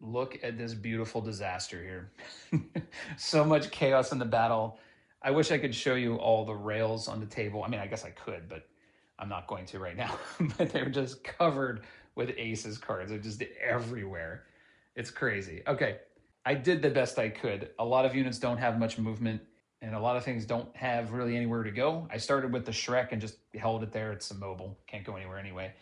Look at this beautiful disaster here. So much chaos in the battle. I wish I could show you all the rails on the table. I mean, I guess I could, but I'm not going to right now. But they're just covered with aces cards. They're just everywhere. It's crazy. Okay, I did the best I could. A lot of units don't have much movement, and a lot of things don't have really anywhere to go. I started with the Shrek and just held it there. It's immobile. Can't go anywhere anyway.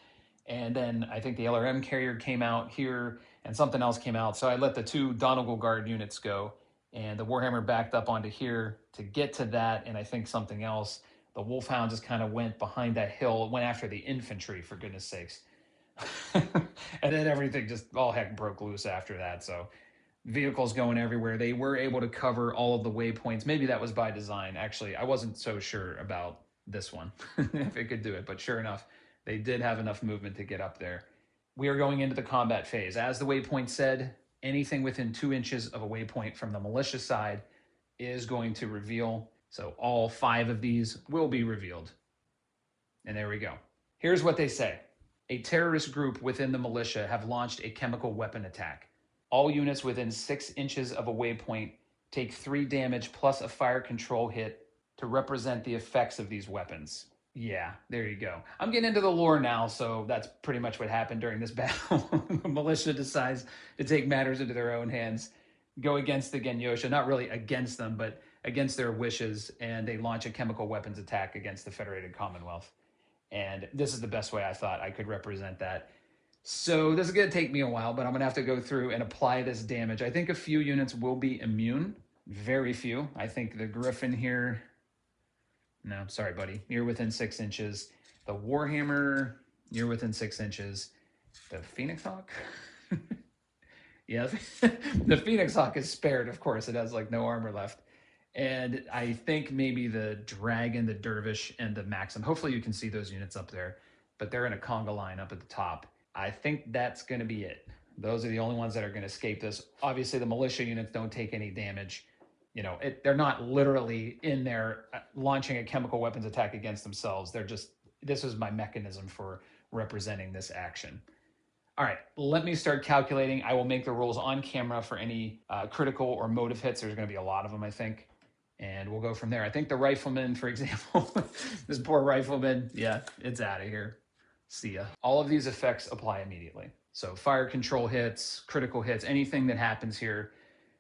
And then I think the LRM carrier came out here and something else came out. So I let the two Donegal Guard units go, and the Warhammer backed up onto here to get to that. And I think something else. The Wolfhound just kind of went behind that hill, went after the infantry, for goodness sakes. And then everything just all heck broke loose after that. So vehicles going everywhere. They were able to cover all of the waypoints. Maybe that was by design. Actually, I wasn't so sure about this one, if it could do it. But sure enough, they did have enough movement to get up there. We are going into the combat phase. As the waypoint said, anything within 2 inches of a waypoint from the militia side is going to reveal. So all 5 of these will be revealed. And there we go. Here's what they say. A terrorist group within the militia have launched a chemical weapon attack. All units within 6 inches of a waypoint take 3 damage plus a fire control hit to represent the effects of these weapons. Yeah, there you go. I'm getting into the lore now, so that's pretty much what happened during this battle. The militia decides to take matters into their own hands, go against the Genyosha, not really against them, but against their wishes, and they launch a chemical weapons attack against the Federated Commonwealth. And this is the best way I thought I could represent that. So this is going to take me a while, but I'm going to have to go through and apply this damage. I think a few units will be immune. Very few. I think the Griffin here... No, sorry, buddy. You're within 6 inches. The Warhammer, you're within 6 inches. The Phoenix Hawk? Yeah, the Phoenix Hawk is spared, of course. It has like no armor left. And I think maybe the Dragon, the Dervish, and the Maxim. Hopefully you can see those units up there. But they're in a conga line up at the top. I think that's going to be it. Those are the only ones that are going to escape this. Obviously, the militia units don't take any damage. You know, they're not literally in there launching a chemical weapons attack against themselves. They're just, this is my mechanism for representing this action. All right, let me start calculating. I will make the rolls on camera for any critical or motive hits. There's going to be a lot of them, I think. And we'll go from there. I think the Rifleman, for example, this poor Rifleman, yeah, it's out of here. See ya. All of these effects apply immediately. So fire control hits, critical hits, anything that happens here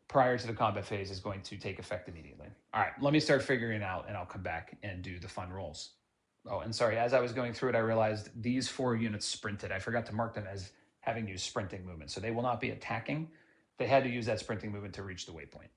prior to the combat phase is going to take effect immediately. All right, let me start figuring it out, and I'll come back and do the fun rolls. Oh, and sorry, as I was going through it, I realized these 4 units sprinted. I forgot to mark them as having used sprinting movement, so they will not be attacking. They had to use that sprinting movement to reach the waypoint.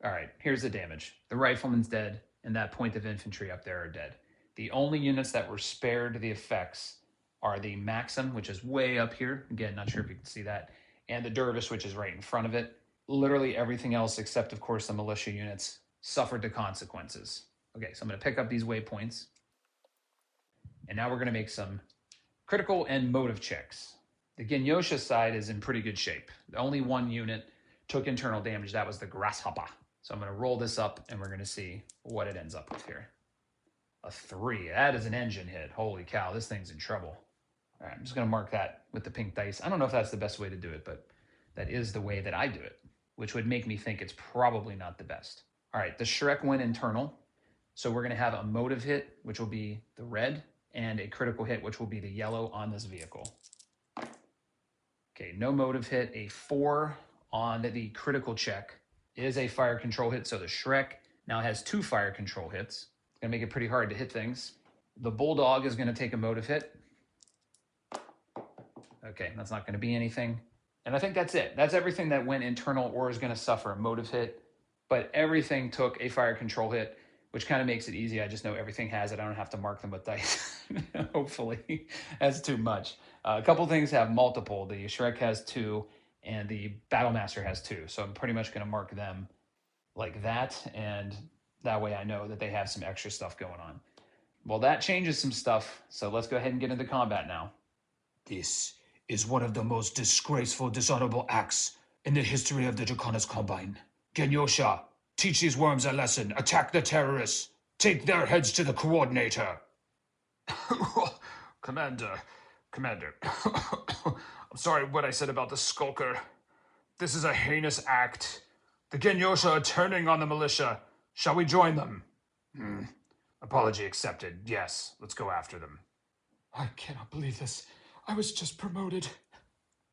All right, here's the damage. The Rifleman's dead, and that point of infantry up there are dead. The only units that were spared the effects are the Maxim, which is way up here. Again, not sure if you can see that. And the Dervish, which is right in front of it. Literally everything else, except, of course, the militia units, suffered the consequences. Okay, so I'm going to pick up these waypoints. And now we're going to make some critical and motive checks. The Genyosha side is in pretty good shape. Only 1 unit took internal damage. That was the Grasshopper. So I'm going to roll this up, and we're going to see what it ends up with here. A 3. That is an engine hit. Holy cow, this thing's in trouble. All right, I'm just going to mark that with the pink dice. I don't know if that's the best way to do it, but that is the way that I do it, which would make me think it's probably not the best. All right, the Shrek went internal. So we're going to have a motive hit, which will be the red, and a critical hit, which will be the yellow on this vehicle. Okay, no motive hit. A 4 on the critical check is a fire control hit. So the Shrek now has 2 fire control hits. It's going to make it pretty hard to hit things. The Bulldog is going to take a motive hit. Okay, that's not going to be anything. And I think that's it. That's everything that went internal or is going to suffer a motive hit. But everything took a fire control hit, which kind of makes it easy. I just know everything has it. I don't have to mark them with dice. Hopefully. That's too much. A couple things have multiple. The Shrek has 2, and the Battlemaster has 2. So I'm pretty much going to mark them like that. And that way I know that they have some extra stuff going on. Well, that changes some stuff. So let's go ahead and get into combat now. This is one of the most disgraceful, dishonorable acts in the history of the Draconis Combine. Genyosha, teach these worms a lesson. Attack the terrorists. Take their heads to the coordinator. Commander. I'm sorry what I said about the skulker. This is a heinous act. The Genyosha are turning on the militia. Shall we join them? Apology accepted. Yes, let's go after them. I cannot believe this. I was just promoted.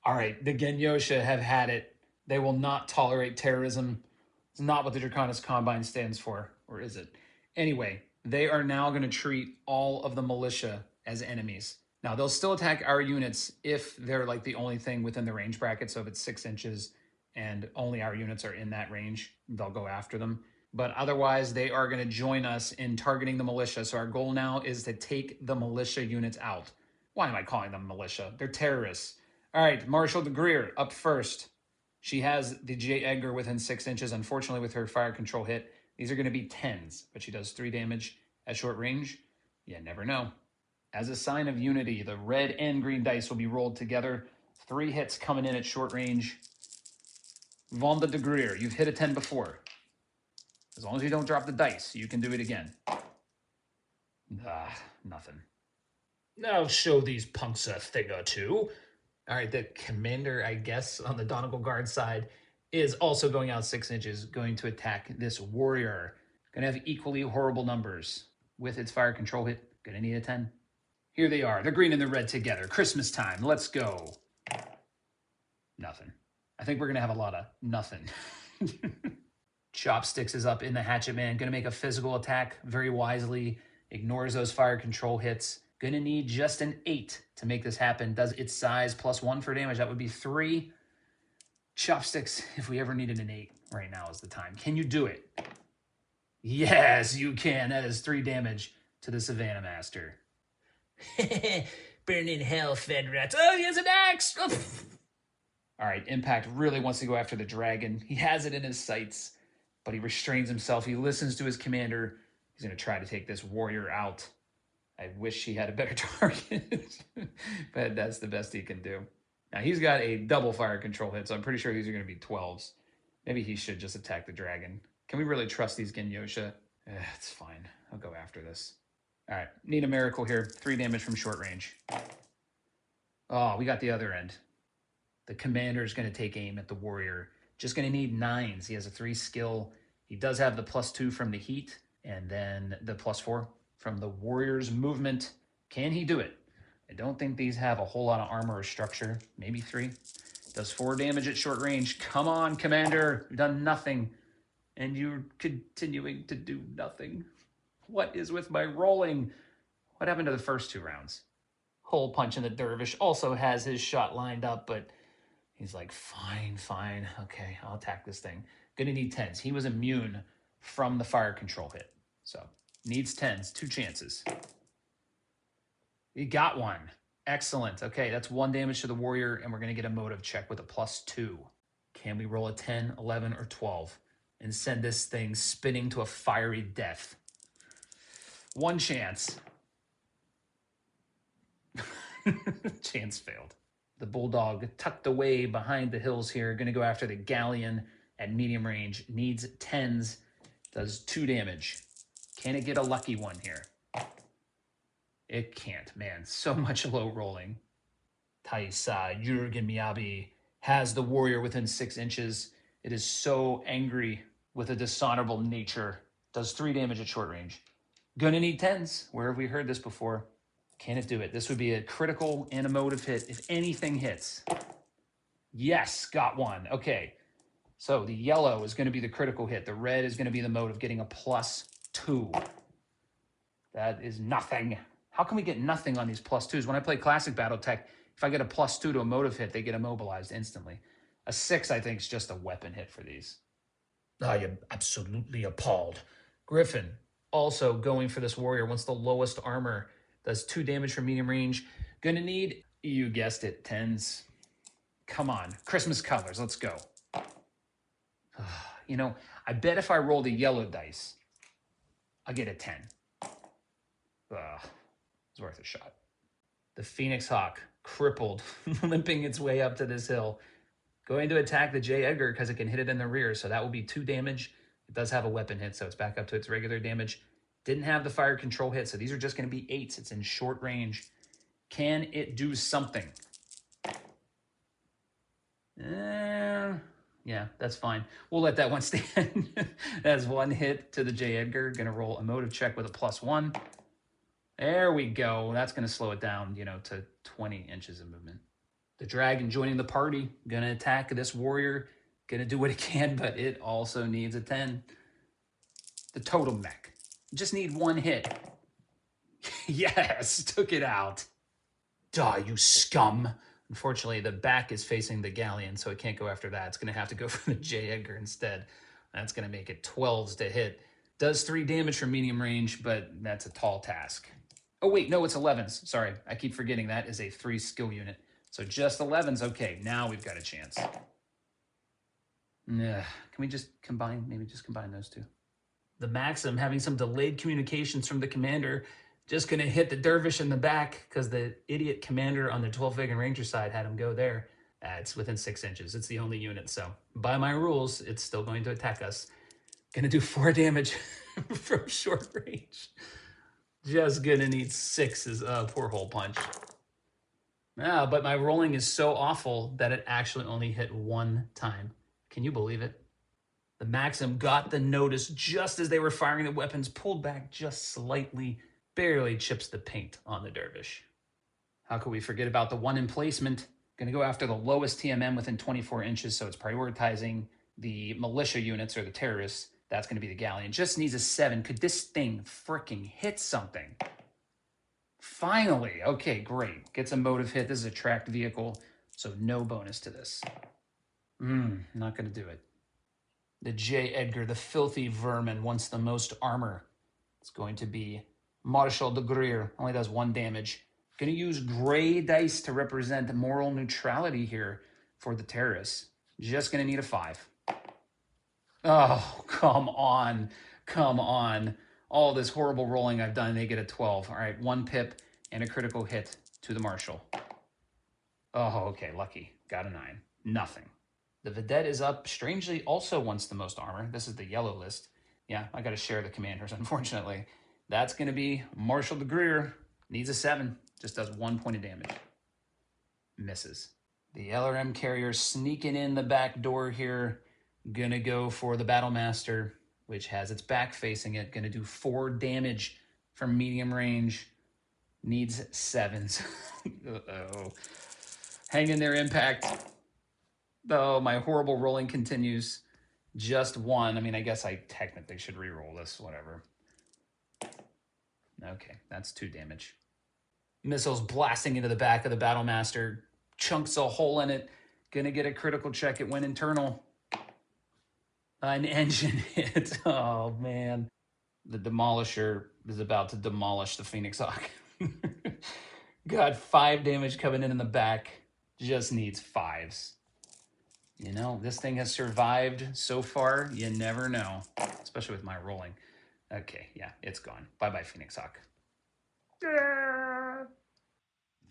All right, the Genyosha have had it. They will not tolerate terrorism. It's not what the Draconis Combine stands for, or is it? Anyway, they are now going to treat all of the militia as enemies. Now, they'll still attack our units if they're like the only thing within the range bracket. So if it's 6 inches and only our units are in that range, they'll go after them. But otherwise, they are going to join us in targeting the militia. So our goal now is to take the militia units out. Why am I calling them militia? They're terrorists. All right, Marshal de Greer up first. She has the J. Edgar within 6 inches. Unfortunately, with her fire control hit, these are going to be 10s, but she does 3 damage at short range. You never know. As a sign of unity, the red and green dice will be rolled together. 3 hits coming in at short range. Vonda de Greer, you've hit a 10 before. As long as you don't drop the dice, you can do it again. Nothing. I'll show these punks a thing or two. All right, the commander, I guess, on the Donegal Guard side is also going out 6 inches, going to attack this warrior. Going to have equally horrible numbers. With its fire control hit, going to need a 10. Here they are, the green and the red together. Christmas time, let's go. Nothing. I think we're going to have a lot of nothing. Chopsticks is up in the Hatchet Man. Going to make a physical attack very wisely. Ignores those fire control hits. Going to need just an 8 to make this happen. Does its size +1 for damage. That would be 3. Chopsticks, if we ever needed an 8, right now is the time. Can you do it? Yes, you can. That is 3 damage to the Savannah Master. Burn in hell, fed rats. Oh, he has an axe! All right, Impact really wants to go after the dragon. He has it in his sights, but he restrains himself. He listens to his commander. He's going to try to take this warrior out. I wish he had a better target, but that's the best he can do. Now, he's got a double fire control hit, so I'm pretty sure these are going to be 12s. Maybe he should just attack the dragon. Can we really trust these Genyosha? It's fine. I'll go after this. All right, need a miracle here. 3 damage from short range. Oh, we got the other end. The commander's going to take aim at the warrior. Just going to need 9s. He has a 3 skill. He does have the +2 from the heat, and then the +4 from the warrior's movement. Can he do it? I don't think these have a whole lot of armor or structure. Maybe 3. Does 4 damage at short range. Come on, commander. You've done nothing. And you're continuing to do nothing. What is with my rolling? What happened to the first 2 rounds? Hole Punch in the Dervish also has his shot lined up, but he's like, fine. Okay, I'll attack this thing. Gonna need 10s. He was immune from the fire control hit. So, needs 10s. 2 chances. He got 1. Excellent. Okay, that's 1 damage to the warrior, and we're gonna get a motive check with a +2. Can we roll a 10, 11, or 12 and send this thing spinning to a fiery death? 1 chance. Chance failed. The Bulldog tucked away behind the hills here. Going to go after the Galleon at medium range. Needs 10s. Does 2 damage. Can it get a lucky one here? It can't, man. So much low rolling. Taisa Jurgen Miyabi has the warrior within 6 inches. It is so angry with a dishonorable nature. Does 3 damage at short range. Gonna need 10s. Where have we heard this before? Can it do it? This would be a critical and a motive hit if anything hits. Yes, got 1. Okay. So the yellow is going to be the critical hit. The red is going to be the motive, getting a +2. That is nothing. How can we get nothing on these +2s? When I play Classic Battletech, if I get a +2 to a motive hit, they get immobilized instantly. A 6, I think, is just a weapon hit for these. I am absolutely appalled. Griffin, also going for this warrior, wants the lowest armor. Does 2 damage from medium range. Gonna need, you guessed it, 10s. Come on, Christmas colors, let's go. You know, I bet if I roll the yellow dice, I'll get a 10. It's worth a shot. The Phoenix Hawk, crippled, limping its way up to this hill. Going to attack the J. Edgar because it can hit it in the rear, so that will be 2 damage. It does have a weapon hit, so it's back up to its regular damage. Didn't have the fire control hit, so these are just going to be 8s. It's in short range. Can it do something? Yeah, that's fine. We'll let that one stand. That's one hit to the J. Edgar. Gonna roll a motive check with a +1. There we go. That's gonna slow it down, to 20 inches of movement. The dragon joining the party. Gonna attack this warrior. Gonna do what it can, but it also needs a 10. The totem mech. Just need one hit. Yes, took it out. Die, you scum! Unfortunately, the back is facing the galleon, so it can't go after that. It's going to have to go for the J. Edgar instead. That's going to make it 12s to hit. Does 3 damage from medium range, but that's a tall task. Oh, wait, no, it's 11s. Sorry, I keep forgetting that is a 3 skill unit. So just 11s. Okay, now we've got a chance. Can we just combine, maybe just combine those two? The Maxim having some delayed communications from the commander. Just going to hit the dervish in the back because the idiot commander on the 12 Vegan Ranger side had him go there. It's within 6 inches. It's the only unit. So by my rules, it's still going to attack us. Going to do 4 damage from short range. Just going to need 6 as a poor hole punch. But my rolling is so awful that it actually only hit 1 time. Can you believe it? The Maxim got the notice just as they were firing the weapons, pulled back just slightly, barely chips the paint on the dervish. How could we forget about the 1 emplacement? Going to go after the lowest TMM within 24 inches, so it's prioritizing the militia units or the terrorists. That's going to be the galleon. Just needs a 7. Could this thing freaking hit something? Finally. Okay, great. Gets a motive hit. This is a tracked vehicle, so no bonus to this. Not going to do it. The J. Edgar, the filthy vermin, wants the most armor. It's going to be Marshal de Greer. Only does 1 damage. Going to use gray dice to represent moral neutrality here for the terrorists. Just going to need a 5. Oh, come on. Come on. All this horrible rolling I've done, they get a 12. All right, 1 pip and a critical hit to the Marshal. Oh, okay, lucky. Got a 9. Nothing. The Vedette is up. Strangely, also wants the most armor. This is the yellow list. Yeah, I got to share the commanders, unfortunately. That's going to be Marshal de Greer. Needs a 7. Just does 1 point of damage. Misses. The LRM carrier sneaking in the back door here. Gonna go for the Battlemaster, which has its back facing it. Gonna do 4 damage from medium range. Needs 7s. Uh-oh. Hang in there, Impact. Oh, my horrible rolling continues. Just 1. I mean, I guess I technically should re-roll this, whatever. Okay, that's 2 damage. Missiles blasting into the back of the Battlemaster. Chunks a hole in it. Gonna get a critical check. It went internal. An engine hit. Oh, man. The Demolisher is about to demolish the Phoenix Hawk. Got 5 damage coming in the back. Just needs 5s. This thing has survived so far. You never know, especially with my rolling. Okay, yeah, it's gone. Bye-bye, Phoenix Hawk.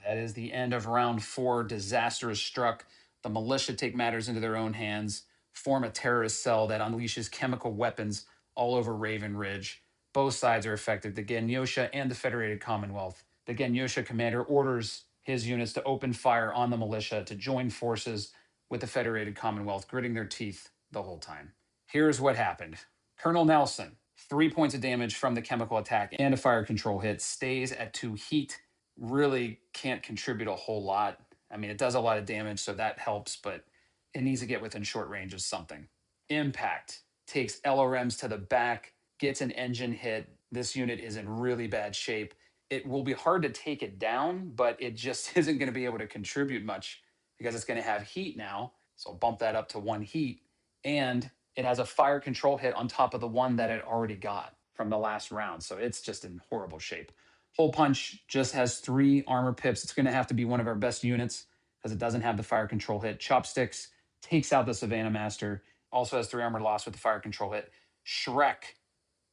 That is the end of round 4. Disaster is struck. The militia take matters into their own hands, form a terrorist cell that unleashes chemical weapons all over Raven Ridge. Both sides are affected, the Genyosha and the Federated Commonwealth. The Genyosha commander orders his units to open fire on the militia to join forces with the Federated Commonwealth, gritting their teeth the whole time. Here's what happened. Colonel Nelson, 3 points of damage from the chemical attack and a fire control hit, stays at 2 heat. Really can't contribute a whole lot. I mean, it does a lot of damage, so that helps, but it needs to get within short range of something. Impact takes LRMs to the back, gets an engine hit. This unit is in really bad shape. It will be hard to take it down, but it just isn't going to be able to contribute much because it's going to have heat now. So I'll bump that up to 1 heat. And it has a fire control hit on top of the one that it already got from the last round. So it's just in horrible shape. Hole Punch just has 3 armor pips. It's going to have to be one of our best units because it doesn't have the fire control hit. Chopsticks takes out the Savannah Master. Also has 3 armor loss with the fire control hit. Shrek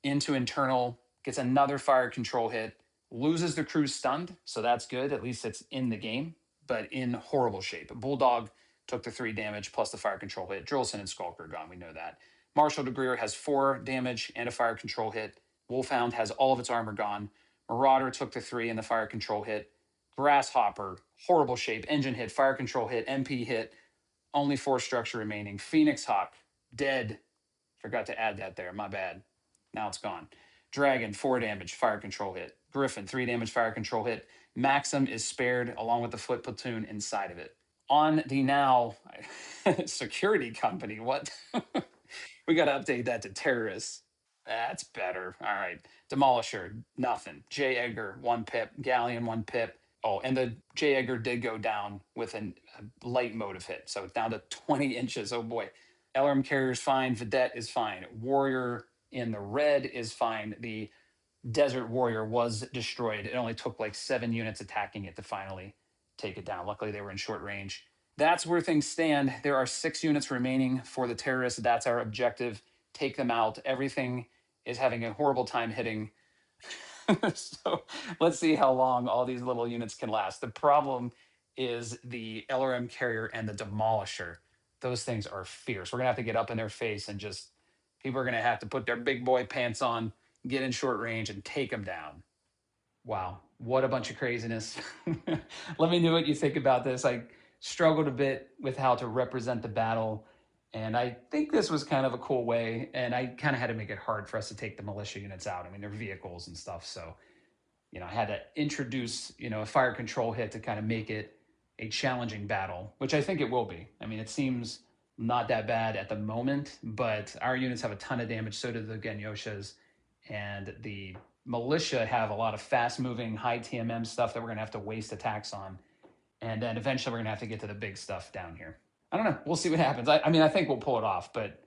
into internal, gets another fire control hit, loses the crew stunned, so that's good. At least it's in the game, but in horrible shape. Bulldog took the 3 damage plus the fire control hit. Drillson and Skulker gone, we know that. Marshal de Greer has 4 damage and a fire control hit. Wolfhound has all of its armor gone. Marauder took the 3 and the fire control hit. Grasshopper, horrible shape, engine hit, fire control hit, MP hit, Only 4 structure remaining. Phoenix Hawk, dead. Forgot to add that there. My bad. Now it's gone. Dragon, 4 damage, fire control hit. Griffin, 3 damage, fire control hit. Maxim is spared along with the foot platoon inside of it. On the now security company, what? We got to update that to terrorists. That's better. All right. Demolisher, nothing. J. Edgar, 1 pip. Galleon, 1 pip. Oh, and the J. Edgar did go down with a light motive hit. So it's down to 20 inches. Oh boy. LRM carrier's fine. Vedette is fine. Warrior in the red is fine. The Desert Warrior was destroyed. It only took like 7 units attacking it to finally take it down. Luckily, they were in short range. That's where things stand. There are 6 units remaining for the terrorists. That's our objective. Take them out. Everything is having a horrible time hitting. So let's see how long all these little units can last. The problem is the LRM carrier and the demolisher. Those things are fierce. We're gonna have to get up in their face and just people are gonna have to put their big boy pants on, get in short range, and take them down. Wow, what a bunch of craziness. Let me know what you think about this. I struggled a bit with how to represent the battle, and I think this was kind of a cool way, and I kind of had to make it hard for us to take the militia units out. I mean, they're vehicles and stuff, so I had to introduce, a fire control hit to kind of make it a challenging battle, which I think it will be. I mean, it seems not that bad at the moment, but our units have a ton of damage. So do the Genyoshas, and the militia have a lot of fast moving, high TMM stuff that we're going to have to waste attacks on. And then eventually we're going to have to get to the big stuff down here. I don't know. We'll see what happens. I mean, I think we'll pull it off, but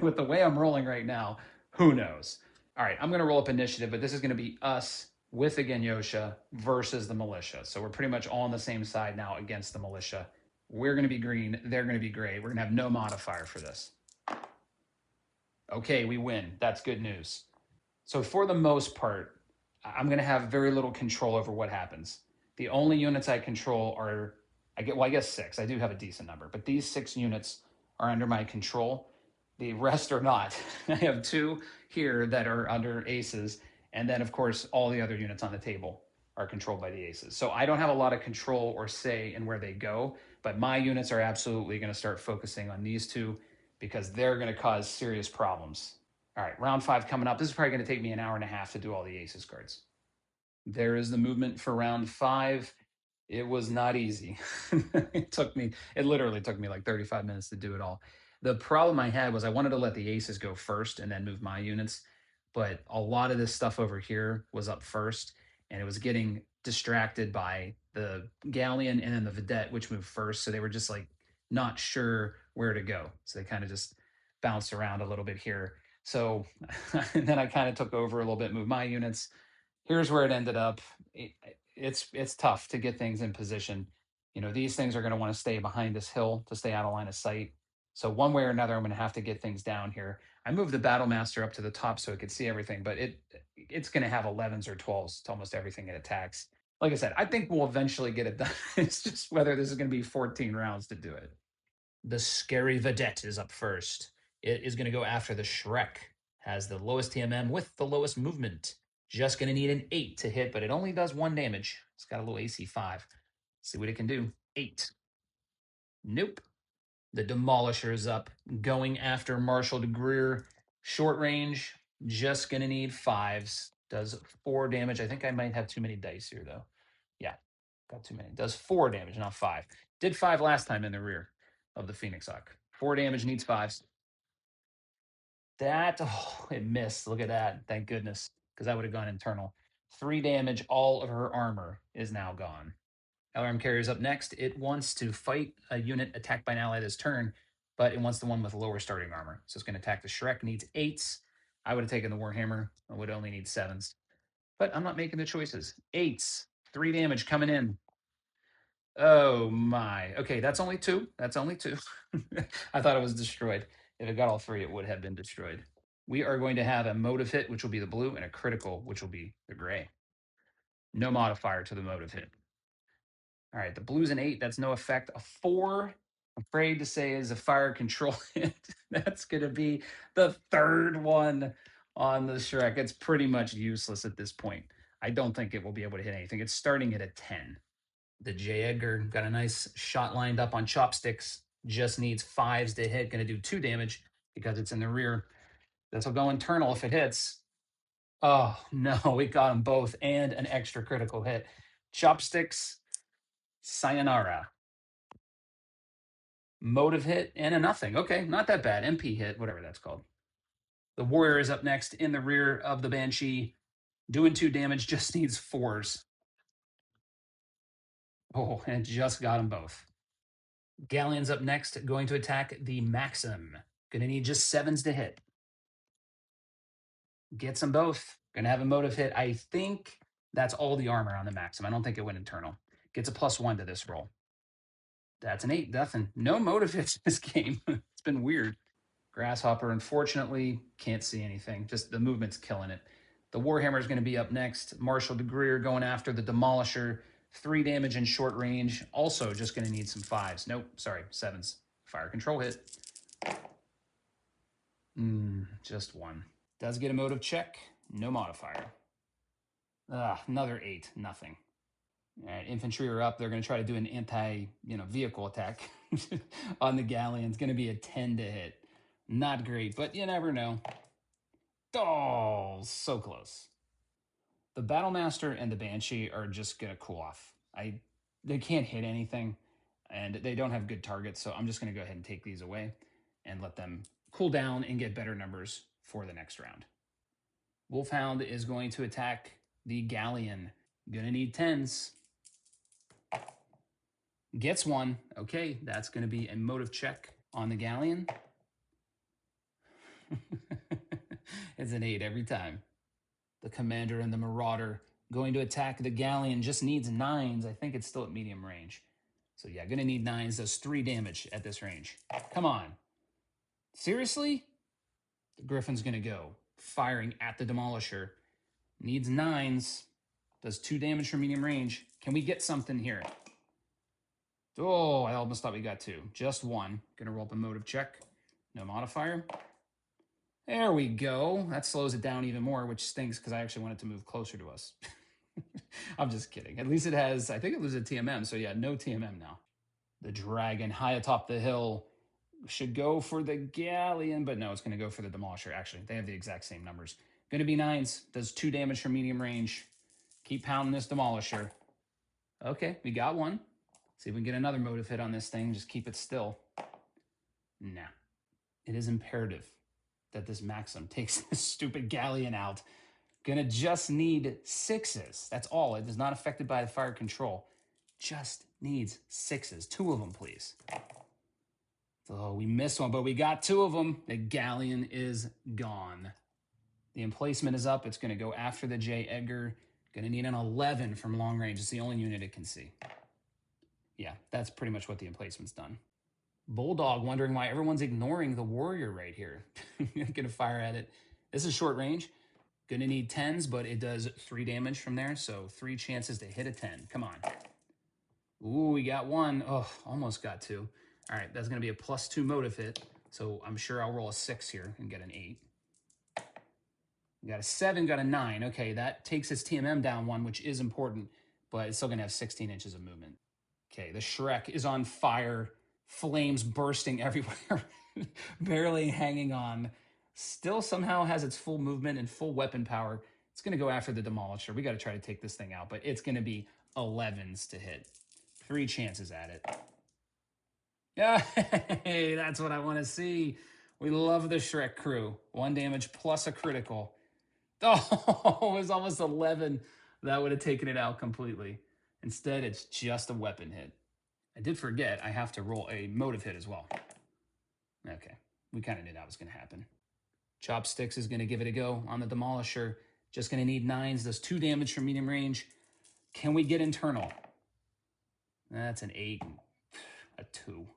with the way I'm rolling right now, who knows? All right, I'm going to roll up initiative, but this is going to be us with the Genyosha versus the militia. So we're pretty much all on the same side now against the militia. We're going to be green. They're going to be gray. We're going to have no modifier for this. Okay, we win. That's good news. So for the most part, I'm going to have very little control over what happens. The only units I control are, I guess 6. I do have a decent number, but these 6 units are under my control. The rest are not. I have 2 here that are under aces, and then of course all the other units on the table are controlled by the aces. So I don't have a lot of control or say in where they go, but my units are absolutely going to start focusing on these 2 because they're going to cause serious problems. All right, round 5 coming up. This is probably going to take me an hour and a half to do all the aces cards. There is the movement for round 5. It was not easy. It literally took me like 35 minutes to do it all. The problem I had was I wanted to let the aces go first and then move my units, but a lot of this stuff over here was up first, and it was getting distracted by the galleon and then the vedette, which moved first. So they were just like not sure where to go. So they kind of just bounced around a little bit here. So and then I kind of took over a little bit, moved my units. Here's where it ended up. It's tough to get things in position. These things are going to want to stay behind this hill to stay out of line of sight. So one way or another, I'm going to have to get things down here. I moved the battle master up to the top so it could see everything, but it's going to have 11s or 12s to almost everything it attacks. Like I said, I think we'll eventually get it done. It's just whether this is going to be 14 rounds to do it. The scary vedette is up first. It is going to go after the Shrek. Has the lowest TMM with the lowest movement. Just going to need an 8 to hit, but it only does 1 damage. It's got a little AC 5. See what it can do. 8. Nope. The Demolisher is up, going after Marshall de Greer. Short range, just going to need 5s. Does 4 damage. I think I might have too many dice here, though. Yeah, got too many. Does 4 damage, not 5. Did 5 last time in the rear of the Phoenix Hawk. 4 damage, needs 5s. It missed. Look at that. Thank goodness, because that would have gone internal. 3 damage. All of her armor is now gone. LRM carrier's up next. It wants to fight a unit attacked by an ally this turn, but it wants the one with lower starting armor. So it's going to attack the Shrek. Needs 8s. I would have taken the Warhammer. I would only need 7s. But I'm not making the choices. 8s. 3 damage coming in. Oh my. Okay, that's only 2. That's only 2. I thought it was destroyed. If it got all 3, it would have been destroyed. We are going to have a motive hit, which will be the blue, and a critical, which will be the gray. No modifier to the motive hit. All right, the blue's an 8. That's no effect. A 4, I'm afraid to say, is a fire control hit. That's going to be the 3rd one on the Shrek. It's pretty much useless at this point. I don't think it will be able to hit anything. It's starting at a 10. The J. Edgar got a nice shot lined up on chopsticks. Just needs 5s to hit. Going to do 2 damage because it's in the rear. This will go internal if it hits. Oh, no, we got them both and an extra critical hit. Chopsticks, sayonara. Motive hit and a nothing. Okay, not that bad. MP hit, whatever that's called. The warrior is up next in the rear of the banshee, doing 2 damage, just needs 4s. Oh, and just got them both. Galleon's up next, going to attack the Maxim. Gonna need just 7s to hit. Gets them both. Gonna have a motive hit. I think that's all the armor on the Maxim. I don't think it went internal. Gets a +1 to this roll. That's an 8. Nothing. No motive hits this game. It's been weird. Grasshopper, unfortunately, can't see anything. Just the movement's killing it. The Warhammer is going to be up next. Marshal de Greer going after the Demolisher. 3 damage in short range. Also just going to need some 5s. Nope, sorry, 7s. Fire control hit. Just 1. Does get a motive check. No modifier. Another 8. Nothing. All right, infantry are up. They're going to try to do an anti-vehicle attack on the galleon. It's going to be a 10 to hit. Not great, but you never know. Oh, so close. The Battlemaster and the Banshee are just going to cool off. They can't hit anything, and they don't have good targets, so I'm just going to go ahead and take these away and let them cool down and get better numbers for the next round. Wolfhound is going to attack the Galleon. Gonna need 10s. Gets 1. Okay, that's going to be a motive check on the Galleon. It's an 8 every time. The Commander and the Marauder going to attack the Galleon. Just needs 9s. I think it's still at medium range. So yeah, going to need 9s. Does 3 damage at this range. Come on. Seriously? The Griffin's going to go. Firing at the Demolisher. Needs 9s. Does 2 damage from medium range. Can we get something here? Oh, I almost thought we got 2. Just 1. Going to roll up a motive check. No modifier. There we go. That slows it down even more, which stinks because I actually want it to move closer to us. I'm just kidding. At least it has, I think it was a TMM, so yeah, no TMM now. The Dragon high atop the hill should go for the Galleon, but no, it's going to go for the Demolisher. Actually, they have the exact same numbers. Going to be 9s. Does 2 damage from medium range. Keep pounding this Demolisher. Okay, we got 1. See if we can get another motive hit on this thing. Just keep it still. Nah. It is imperative that this Maxim takes this stupid Galleon out. Gonna just need 6s. That's all. It is not affected by the fire control. Just needs 6s. 2 of them, please. Oh, we missed one, but we got 2 of them. The Galleon is gone. The emplacement is up. It's gonna go after the J. Edgar. Gonna need an 11 from long range. It's the only unit it can see. Yeah, that's pretty much what the emplacement's done. Bulldog wondering why everyone's ignoring the warrior right here. Gonna fire at it. This is short range. Gonna need 10s, but it does 3 damage from there, so 3 chances to hit a 10. Come on. Ooh, we got 1. Oh, almost got 2. All right, that's gonna be a +2 motive hit, so I'm sure I'll roll a 6 here and get an 8. We got a 7, got a 9. Okay, that takes its TMM down 1, which is important, but it's still gonna have 16 inches of movement. Okay, the Shrek is on fire. Flames bursting everywhere, barely hanging on. Still somehow has its full movement and full weapon power. It's going to go after the Demolisher. We got to try to take this thing out, but it's going to be 11s to hit. 3 chances at it. Yeah, hey, that's what I want to see. We love the Shrek crew. 1 damage plus a critical. Oh, it was almost 11. That would have taken it out completely. Instead, it's just a weapon hit. I did forget I have to roll a motive hit as well. Okay, we kind of knew that was going to happen. Chopsticks is going to give it a go on the Demolisher. Just going to need 9s. Does 2 damage from medium range. Can we get internal? That's an 8. A 2.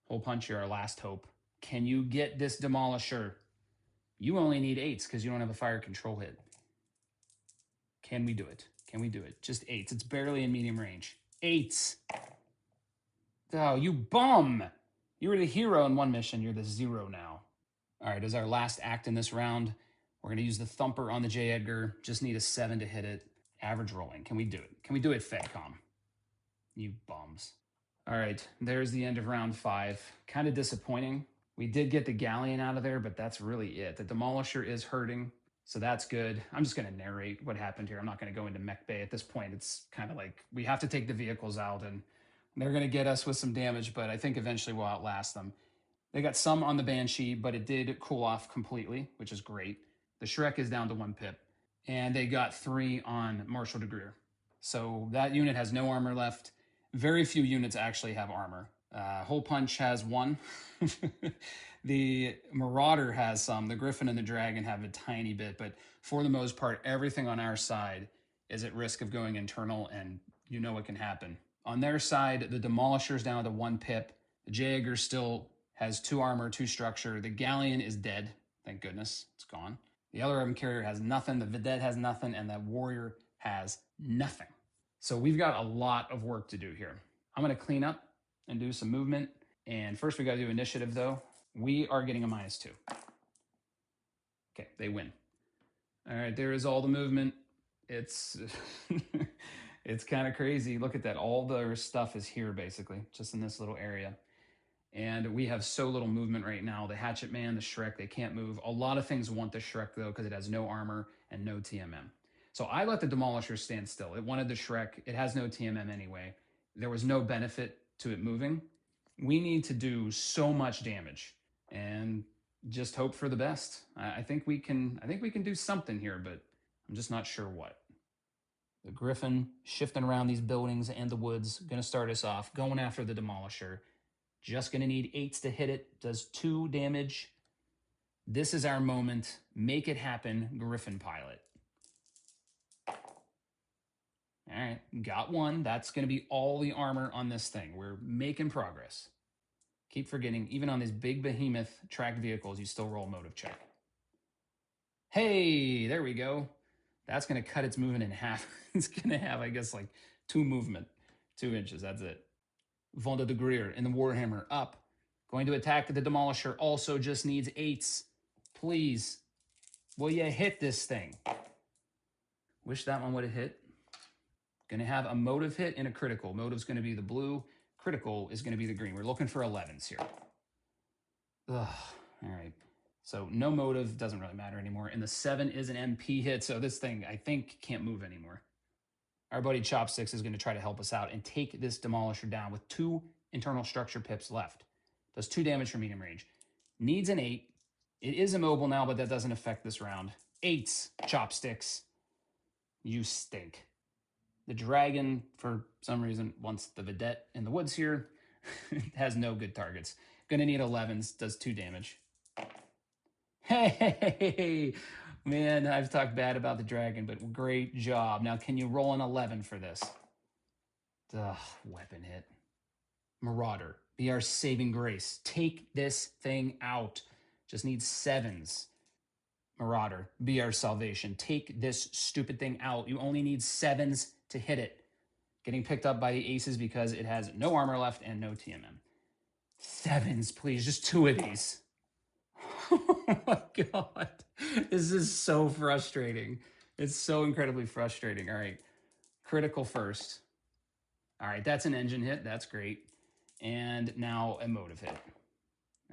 Hole punch, you're our last hope. Can you get this Demolisher? You only need 8s because you don't have a fire control hit. Can we do it? Can we do it? Just 8s. It's barely in medium range. 8s. Oh, you bum! You were the hero in 1 mission. You're the 0 now. All right, as our last act in this round, we're going to use the Thumper on the J. Edgar. Just need a 7 to hit it. Average rolling. Can we do it? Can we do it, FedCom? You bums. All right, there's the end of round 5. Kind of disappointing. We did get the galleon out of there, but that's really it. The demolisher is hurting, so that's good. I'm just going to narrate what happened here. I'm not going to go into mech bay at this point. It's kind of like we have to take the vehicles out, and they're going to get us with some damage, but I think eventually we'll outlast them. They got some on the Banshee, but it did cool off completely, which is great. The Shrek is down to 1 pip, and they got 3 on Marshal de Greer. So that unit has no armor left. Very few units actually have armor. Hole Punch has 1. The Marauder has some. The Griffin and the Dragon have a tiny bit, but for the most part, everything on our side is at risk of going internal, and you know what can happen. On their side, the Demolisher's down to 1 pip. The Jaeger still has 2 armor, 2 structure. The Galleon is dead. Thank goodness. It's gone. The LRM carrier has nothing. The Vedette has nothing. And that Warrior has nothing. So we've got a lot of work to do here. I'm going to clean up and do some movement. And first we got to do initiative, though. We are getting a -2. Okay, they win. All right, there is all the movement. It's it's kind of crazy. Look at that. All their stuff is here, basically, just in this little area. And we have so little movement right now. The Hatchet Man, the Shrek, they can't move. A lot of things want the Shrek, though, because it has no armor and no TMM. So I let the Demolisher stand still. It wanted the Shrek. It has no TMM anyway. There was no benefit to it moving. We need to do so much damage and just hope for the best. I think we can do something here, but I'm just not sure what. The Griffin shifting around these buildings and the woods, going to start us off, going after the Demolisher. Just going to need 8s to hit it. Does 2 damage. This is our moment. Make it happen, Griffin pilot. All right, got 1. That's going to be all the armor on this thing. We're making progress. Keep forgetting, even on these big behemoth tracked vehicles, you still roll motive check. Hey, there we go. That's going to cut its movement in half. It's going to have, I guess, like 2 movement. 2 inches, that's it. Vonda de Greer in the Warhammer up. Going to attack the Demolisher. Also just needs 8s. Please. Will you hit this thing? Wish that one would have hit. Going to have a motive hit and a critical. Motive's going to be the blue. Critical is going to be the green. We're looking for 11s here. Ugh. All right. So no motive. Doesn't really matter anymore. And the 7 is an MP hit. So this thing, I think, can't move anymore. Our buddy Chopsticks is going to try to help us out and take this Demolisher down with 2 internal structure pips left. Does 2 damage from medium range. Needs an 8. It is immobile now, but that doesn't affect this round. 8s, Chopsticks. You stink. The Dragon, for some reason, wants the Vedette in the woods here. It has no good targets. Going to need 11s. Does 2 damage. Hey! Man, I've talked bad about the Dragon, but great job. Now, can you roll an 11 for this? Ugh, weapon hit. Marauder, be our saving grace. Take this thing out. Just need 7s. Marauder, be our salvation. Take this stupid thing out. You only need 7s to hit it. Getting picked up by the aces because it has no armor left and no TMM. 7s, please. Just 2 of these. Oh my God. This is so frustrating. It's so incredibly frustrating. All right. Critical first. All right. That's an engine hit. That's great. And now a motive hit.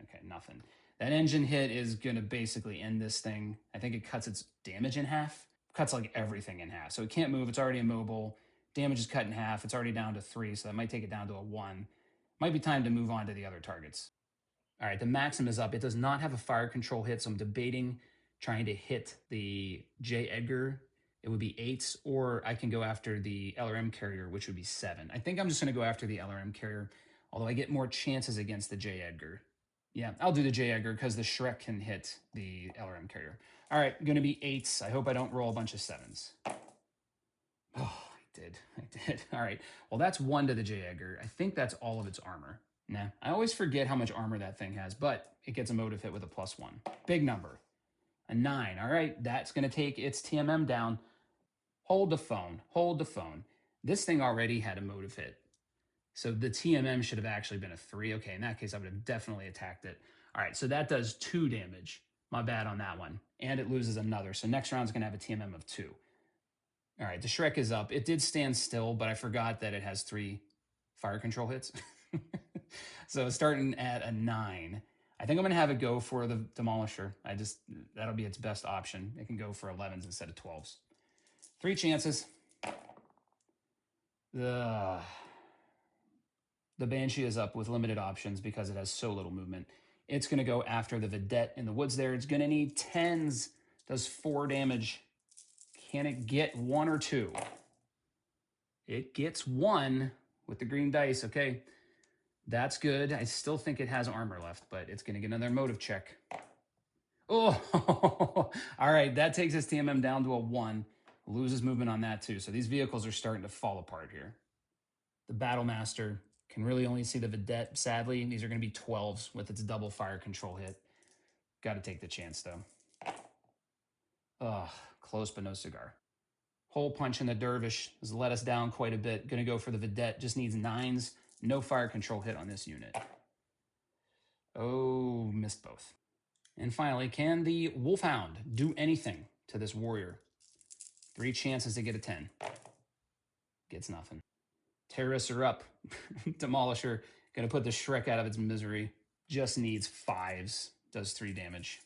Okay. Nothing. That engine hit is going to basically end this thing. I think it cuts its damage in half. Cuts like everything in half. So it can't move. It's already immobile. Damage is cut in half. It's already down to 3. So that might take it down to a 1. Might be time to move on to the other targets. All right, the Maxim is up. It does not have a fire control hit, so I'm debating trying to hit the J. Edgar. It would be 8s, or I can go after the LRM carrier, which would be 7. I think I'm just going to go after the LRM carrier, although I get more chances against the J. Edgar. Yeah, I'll do the J. Edgar because the Shrek can hit the LRM carrier. All right, going to be 8s. I hope I don't roll a bunch of 7s. Oh, I did. All right, well, that's 1 to the J. Edgar. I think that's all of its armor. Nah, I always forget how much armor that thing has, but it gets a motive hit with a +1. Big number. A 9. All right, that's going to take its TMM down. Hold the phone. Hold the phone. This thing already had a motive hit. So the TMM should have actually been a 3. Okay, in that case, I would have definitely attacked it. All right, so that does 2 damage. My bad on that one. And it loses another. So next round's going to have a TMM of 2. All right, the Shrek is up. It did stand still, but I forgot that it has 3 fire control hits. So starting at a 9. I think I'm going to have it go for the Demolisher. That'll be its best option. It can go for 11s instead of 12s. 3 chances. The Banshee is up with limited options because it has so little movement. It's going to go after the Vidette in the woods there. It's going to need 10s. Does 4 damage. Can it get 1 or 2? It gets 1 with the green dice. Okay, that's good. I still think it has armor left, but it's going to get another motive check. Oh, all right. That takes its TMM down to a 1. Loses movement on that too. So these vehicles are starting to fall apart here. The Battle Master can really only see the Vidette, sadly. These are going to be 12s with its double fire control hit. Got to take the chance, though. Ugh, close but no cigar. Hole punch in the Dervish has let us down quite a bit. Going to go for the Vidette. Just needs 9s. No fire control hit on this unit. Oh, missed both. And finally, can the Wolfhound do anything to this warrior? 3 chances to get a 10. Gets nothing. Terrorists are up. Demolisher going to put the Shrek out of its misery. Just needs 5s. Does 3 damage.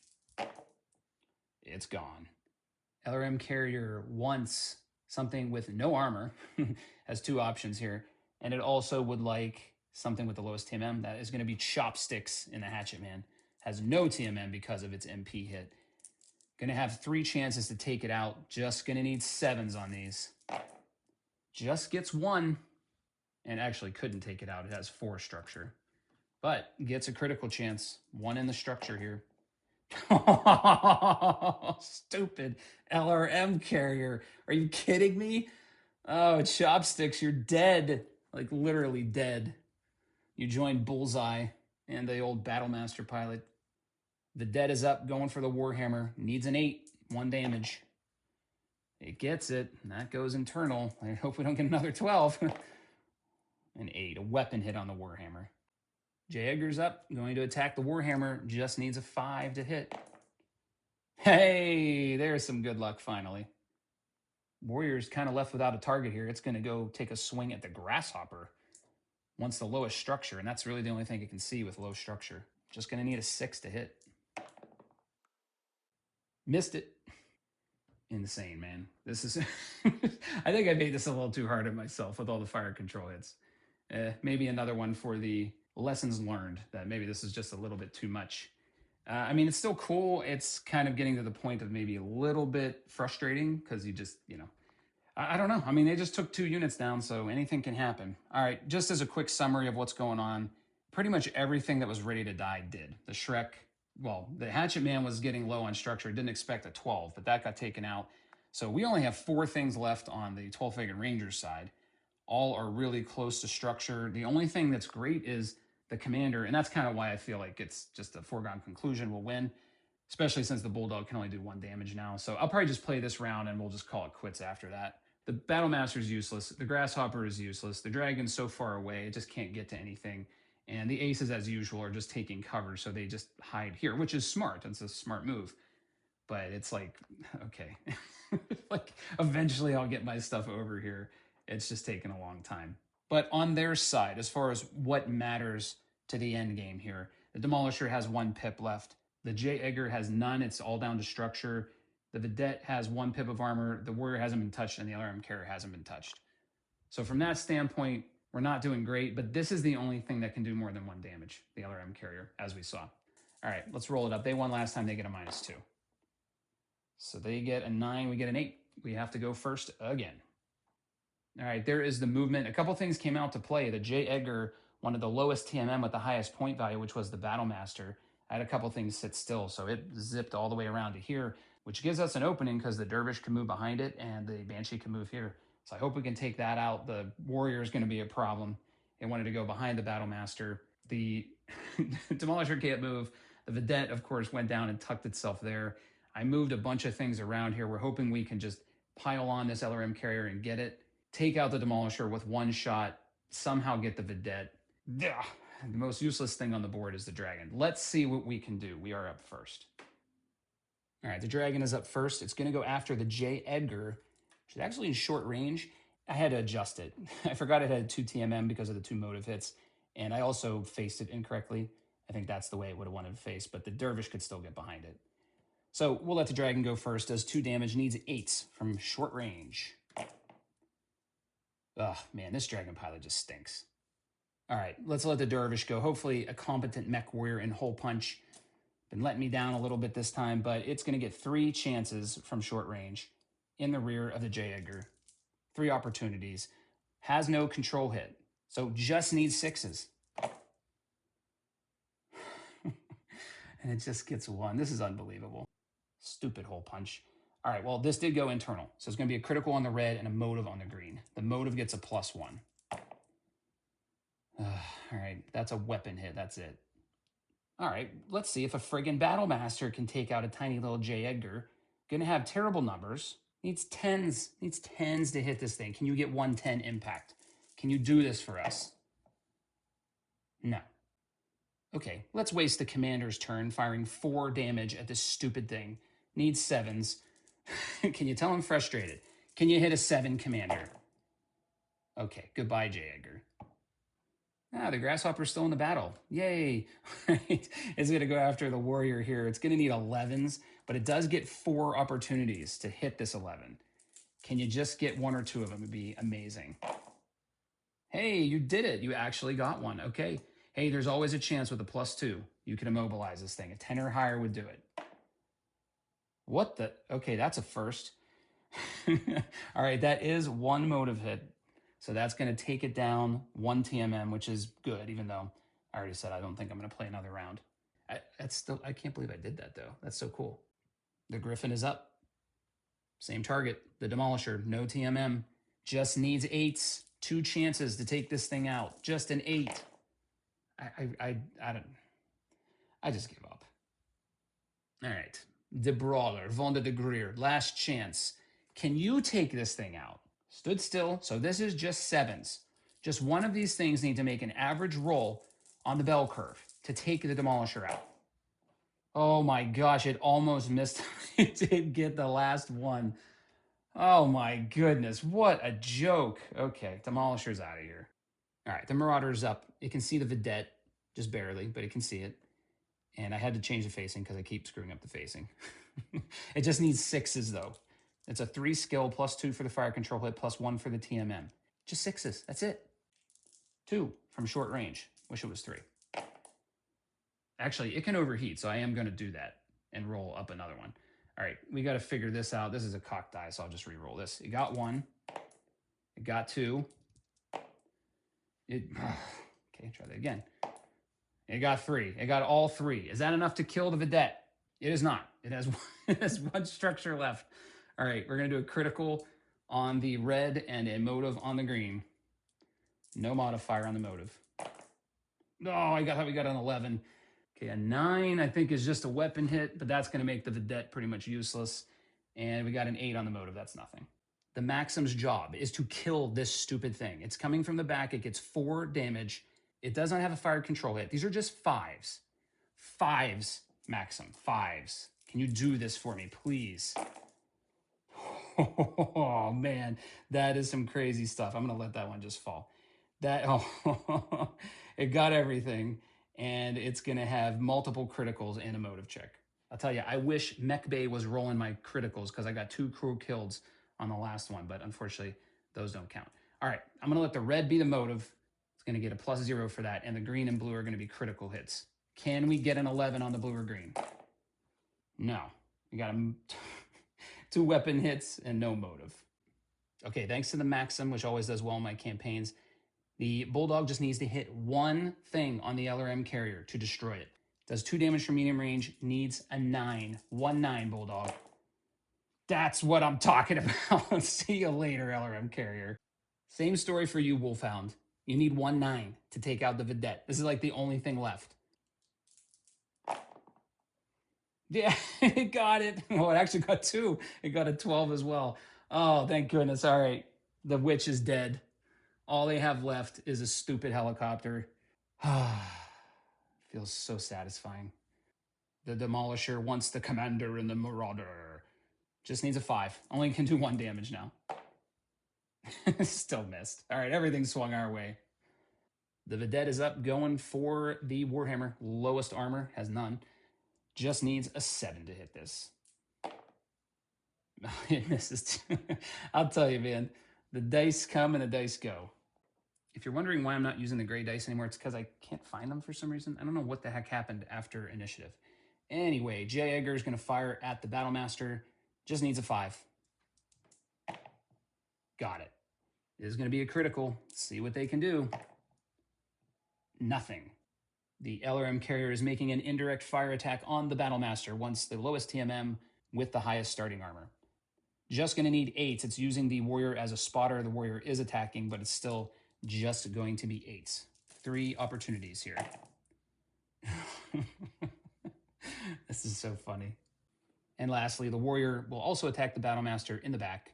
It's gone. LRM carrier wants something with no armor. Has 2 options here. And it also would like something with the lowest TMM. That is going to be Chopsticks in the Hatchet Man. Has no TMM because of its MP hit. Going to have 3 chances to take it out. Just going to need 7s on these. Just gets 1. And actually couldn't take it out. It has 4 structure. But gets a critical chance. 1 in the structure here. Stupid LRM carrier. Are you kidding me? Oh, Chopsticks, you're dead. Like literally dead. You joined Bullseye and the old Battlemaster pilot. The dead is up, going for the Warhammer. Needs an 8, 1 damage. It gets it. And that goes internal. I hope we don't get another 12. An 8, a weapon hit on the Warhammer. J. Edgar's up, going to attack the Warhammer. Just needs a 5 to hit. Hey, there's some good luck finally. Warrior's kind of left without a target here. It's going to go take a swing at the Grasshopper. Wants the lowest structure, and that's really the only thing it can see with low structure. Just going to need a 6 to hit. Missed it. Insane, man. This is... I think I made this a little too hard on myself with all the fire control hits. Maybe another one for the lessons learned, that maybe this is just a little bit too much. I mean, it's still cool. It's kind of getting to the point of maybe a little bit frustrating because you just, I don't know. I mean, they just took 2 units down, so anything can happen. All right, just as a quick summary of what's going on, pretty much everything that was ready to die did. The Shrek, well, the Hatchet Man was getting low on structure. Didn't expect a 12, but that got taken out. So we only have 4 things left on the 12-Faggot Rangers side. All are really close to structure. The only thing that's great is the commander, and that's kind of why I feel like it's just a foregone conclusion we'll win, especially since the Bulldog can only do 1 damage now. So I'll probably just play this round and we'll just call it quits after that. The Battlemaster is useless. The Grasshopper is useless. The Dragon's so far away, it just can't get to anything. And the Aces, as usual, are just taking cover, so they just hide here, which is smart. It's a smart move. But it's like, okay. Like, eventually I'll get my stuff over here. It's just taking a long time. But on their side, as far as what matters to the end game here, the Demolisher has 1 pip left. The J. Edgar has none. It's all down to structure. The Vidette has 1 pip of armor. The Warrior hasn't been touched, and the LRM carrier hasn't been touched. So from that standpoint, we're not doing great, but this is the only thing that can do more than 1 damage, the LRM carrier, as we saw. All right, let's roll it up. They won last time. They get a -2. So they get a 9. We get an 8. We have to go first again. All right, there is the movement. A couple things came out to play. The J. Edgar wanted the lowest TMM with the highest point value, which was the Battlemaster. I had a couple things sit still, so it zipped all the way around to here, which gives us an opening because the Dervish can move behind it and the Banshee can move here. So I hope we can take that out. The Warrior is going to be a problem. It wanted to go behind the Battlemaster. The Demolisher can't move. The Vidette, of course, went down and tucked itself there. I moved a bunch of things around here. We're hoping we can just pile on this LRM carrier and get it. Take out the Demolisher with 1 shot. Somehow get the Vidette. The most useless thing on the board is the Dragon. Let's see what we can do. We are up first. All right, the Dragon is up first. It's going to go after the J. Edgar, which is actually in short range. I had to adjust it. I forgot it had 2 TMM because of the 2 motive hits. And I also faced it incorrectly. I think that's the way it would have wanted to face, but the dervish could still get behind it. So we'll let the dragon go first. Does 2 damage, needs 8 from short range. Ugh, man, this dragon pilot just stinks. All right, let's let the dervish go. Hopefully a competent mech warrior in hole punch. Been letting me down a little bit this time, but it's going to get 3 chances from short range in the rear of the J. Edgar. 3 opportunities. Has no control hit, so just needs 6s. And it just gets 1. This is unbelievable. Stupid hole punch. All right, well, this did go internal. So it's going to be a critical on the red and a motive on the green. The motive gets a +1. All right, that's a weapon hit. That's it. All right, let's see if a friggin' Battle Master can take out a tiny little J. Edgar. Gonna have terrible numbers. Needs 10s. Needs 10s to hit this thing. Can you get 110 impact? Can you do this for us? No. Okay, let's waste the commander's turn firing 4 damage at this stupid thing. Needs 7s. Can you tell I'm frustrated? Can you hit a 7, commander? Okay, goodbye, J. Edgar. Ah, the grasshopper's still in the battle. Yay. It's going to go after the warrior here. It's going to need 11s, but it does get 4 opportunities to hit this 11. Can you just get 1 or 2 of them? It'd be amazing. Hey, you did it. You actually got 1. Okay. Hey, there's always a chance with a +2. You can immobilize this thing. A 10 or higher would do it. What the? Okay, that's a first. All right, that is 1 motive hit. So that's going to take it down 1 TMM, which is good, even though I already said I don't think I'm going to play another round. I can't believe I did that, though. That's so cool. The Griffin is up. Same target, the Demolisher, no TMM. Just needs 8s. 2 chances to take this thing out. Just an 8. I just give up. All right. De Brawler, Vonda de Greer, last chance. Can you take this thing out? Stood still, so this is just 7s. Just one of these things need to make an average roll on the bell curve to take the Demolisher out. Oh my gosh, it almost missed. It did get the last one. Oh my goodness, what a joke. Okay, Demolisher's out of here. All right, the Marauder's up. It can see the Vidette, just barely, but it can see it. And I had to change the facing because I keep screwing up the facing. It just needs 6s, though. It's a 3 skill, +2 for the fire control hit, +1 for the TMM. Just 6s. That's it. 2 from short range. Wish it was 3. Actually, it can overheat, so I am going to do that and roll up another one. All right, we got to figure this out. This is a cock die, so I'll just re-roll this. It got 1. It got 2. Okay, try that again. It got 3. It got all 3. Is that enough to kill the Vidette? It is not. It has 1 structure left. All right, we're going to do a critical on the red and a motive on the green. No modifier on the motive. No, I thought we got an 11. Okay, a 9 I think is just a weapon hit, but that's going to make the Vidette pretty much useless. And we got an 8 on the motive. That's nothing. The Maxim's job is to kill this stupid thing. It's coming from the back. It gets 4 damage. It does not have a fire control hit. These are just 5s. 5s, Maxim. 5s. Can you do this for me, please? Oh, man. That is some crazy stuff. I'm going to let that one just fall. It got everything, and it's going to have multiple criticals and a motive check. I'll tell you, I wish Mech Bay was rolling my criticals because I got 2 crew kills on the last one, but unfortunately, those don't count. All right, I'm going to let the red be the motive. It's going to get a +0 for that, and the green and blue are going to be critical hits. Can we get an 11 on the blue or green? No. We got 2 weapon hits and no motive. Okay, thanks to the Maxim, which always does well in my campaigns, the Bulldog just needs to hit 1 thing on the LRM carrier to destroy it. Does 2 damage from medium range, needs a 9. 1-9, Bulldog. That's what I'm talking about. See you later, LRM carrier. Same story for you, Wolfhound. You need 1-9 to take out the Vidette. This is like the only thing left. Yeah, it got it. Oh, it actually got 2. It got a 12 as well. Oh, thank goodness. All right. The witch is dead. All they have left is a stupid helicopter. Feels so satisfying. The Demolisher wants the commander and the Marauder. Just needs a 5. Only can do 1 damage now. Still missed. All right, everything swung our way. The Vedette is up going for the Warhammer. Lowest armor, has none. Just needs a 7 to hit this. It misses. I'll tell you, man. The dice come and the dice go. If you're wondering why I'm not using the gray dice anymore, it's because I can't find them for some reason. I don't know what the heck happened after initiative. Anyway, J. Edgar is going to fire at the Battlemaster. Just needs a 5. Got it. It is going to be a critical. See what they can do. Nothing. The LRM carrier is making an indirect fire attack on the Battlemaster once the lowest TMM with the highest starting armor. Just going to need 8s. It's using the warrior as a spotter. The warrior is attacking, but it's still just going to be 8s. 3 opportunities here. This is so funny. And lastly, the warrior will also attack the Battlemaster in the back.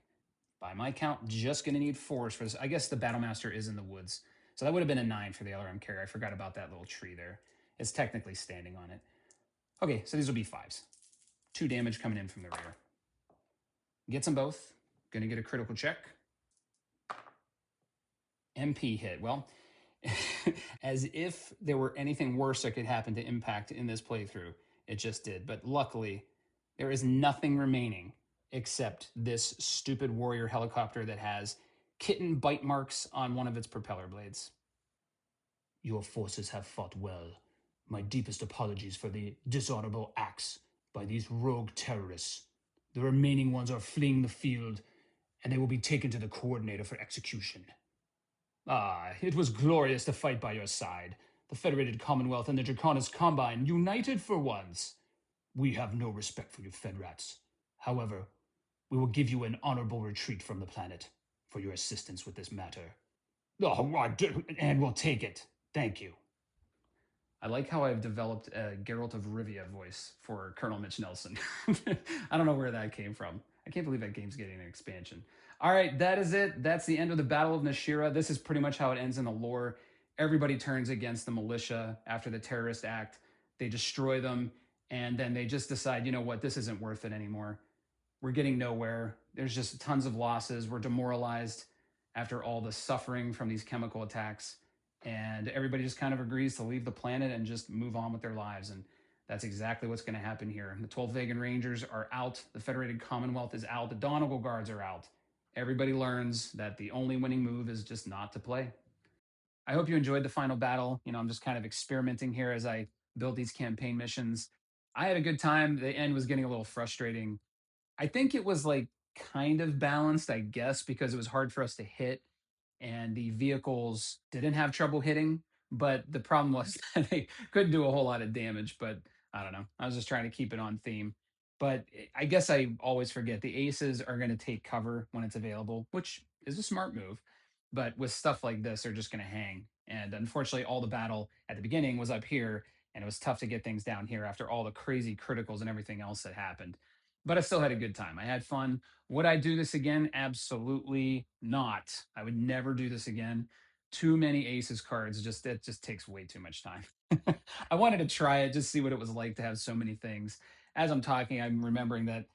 By my count, just going to need 4s for this. I guess the Battlemaster is in the woods. So that would have been a 9 for the LRM carrier. I forgot about that little tree there. It's technically standing on it. Okay, so these will be 5s. 2 damage coming in from the rear. Gets them both. Going to get a critical check. MP hit. Well, as if there were anything worse that could happen to Impact in this playthrough, it just did. But luckily, there is nothing remaining except this stupid warrior helicopter that has kitten bite marks on one of its propeller blades. Your forces have fought well. My deepest apologies for the dishonorable acts by these rogue terrorists. The remaining ones are fleeing the field, and they will be taken to the coordinator for execution. Ah, it was glorious to fight by your side. The Federated Commonwealth and the Draconis Combine united for once. We have no respect for you Fedrats. However, we will give you an honorable retreat from the planet for your assistance with this matter. Oh, and we'll take it. Thank you. I like how I've developed a Geralt of Rivia voice for Colonel Mitch Nelson. I don't know where that came from. I can't believe that game's getting an expansion. All right, that is it. That's the end of the Battle of Nashira. This is pretty much how it ends in the lore. Everybody turns against the militia after the terrorist act. They destroy them, and then they just decide, you know what, this isn't worth it anymore. We're getting nowhere. There's just tons of losses. We're demoralized after all the suffering from these chemical attacks. And everybody just kind of agrees to leave the planet and just move on with their lives. And that's exactly what's going to happen here. The 12 Vegan Rangers are out. The Federated Commonwealth is out. The Donegal Guards are out. Everybody learns that the only winning move is just not to play. I hope you enjoyed the final battle. You know, I'm just kind of experimenting here as I build these campaign missions. I had a good time. The end was getting a little frustrating. I think it was like kind of balanced, I guess, because it was hard for us to hit and the vehicles didn't have trouble hitting. But the problem was that they couldn't do a whole lot of damage. But I don't know. I was just trying to keep it on theme. But I guess I always forget the aces are going to take cover when it's available, which is a smart move. But with stuff like this, they're just going to hang. And unfortunately, all the battle at the beginning was up here, and it was tough to get things down here after all the crazy criticals and everything else that happened. But I still had a good time. I had fun. Would I do this again? Absolutely not. I would never do this again. Too many aces cards. It just takes way too much time. I wanted to try it, just see what it was like to have so many things. As I'm talking, I'm remembering that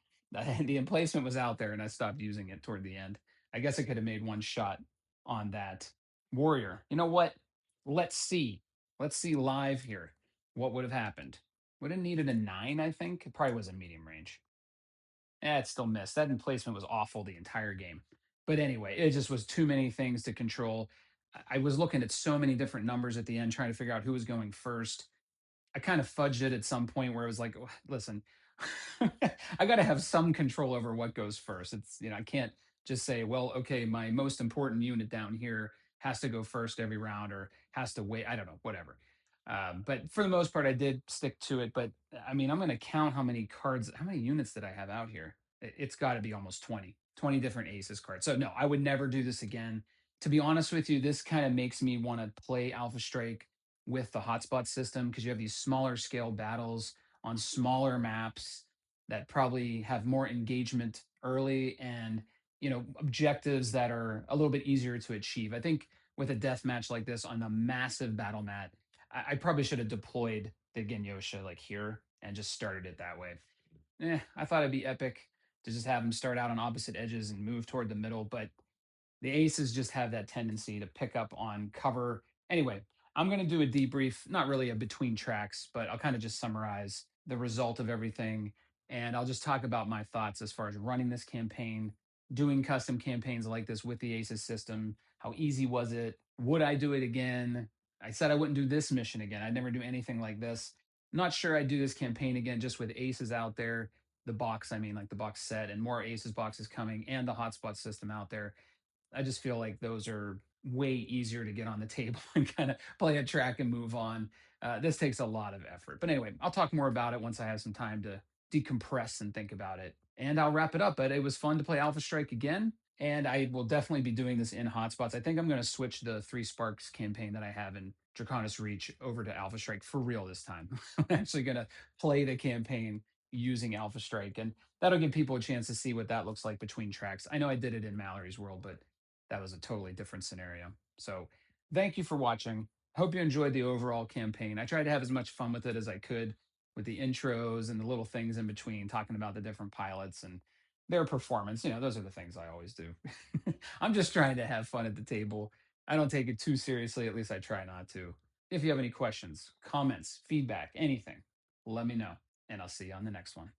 the emplacement was out there and I stopped using it toward the end. I guess I could have made one shot on that warrior. You know what? Let's see. Let's see live here what would have happened. Would have needed a 9, I think. It probably was a medium range. It still missed. That emplacement was awful the entire game. But anyway, it just was too many things to control. I was looking at so many different numbers at the end, trying to figure out who was going first. I kind of fudged it at some point where it was like, "Oh, listen, I got to have some control over what goes first. It's, you know, I can't just say, well, okay, my most important unit down here has to go first every round or has to wait. I don't know, whatever. But for the most part, I did stick to it. But I mean, I'm going to count how many cards, how many units that I have out here. It's got to be almost 20 different aces cards. So no, I would never do this again. To be honest with you, this kind of makes me want to play Alpha Strike with the hotspot system because you have these smaller scale battles on smaller maps that probably have more engagement early and, you know, objectives that are a little bit easier to achieve. I think with a death match like this on a massive battle mat, I probably should have deployed the Genyosha like here and just started it that way. I thought it'd be epic to just have them start out on opposite edges and move toward the middle, but the aces just have that tendency to pick up on cover. Anyway, I'm going to do a debrief, not really a between tracks, but I'll kind of just summarize the result of everything. And I'll just talk about my thoughts as far as running this campaign, doing custom campaigns like this with the ACES system. How easy was it? Would I do it again? I said I wouldn't do this mission again. I'd never do anything like this. Not sure I'd do this campaign again just with ACES out there. The box, I mean, like the box set, and more ACES boxes coming, and the hotspot system out there. I just feel like those are way easier to get on the table and kind of play a track and move on. This takes a lot of effort. But anyway, I'll talk more about it once I have some time to decompress and think about it. And I'll wrap it up. But it was fun to play Alpha Strike again. And I will definitely be doing this in hotspots. I think I'm going to switch the Three Sparks campaign that I have in Draconis Reach over to Alpha Strike for real this time. I'm actually going to play the campaign using Alpha Strike. And that'll give people a chance to see what that looks like between tracks. I know I did it in Mallory's World, but that was a totally different scenario. So thank you for watching. Hope you enjoyed the overall campaign. I tried to have as much fun with it as I could with the intros and the little things in between, talking about the different pilots and their performance. You know, those are the things I always do. I'm just trying to have fun at the table. I don't take it too seriously, at least I try not to. If you have any questions, comments, feedback, anything, let me know, and I'll see you on the next one.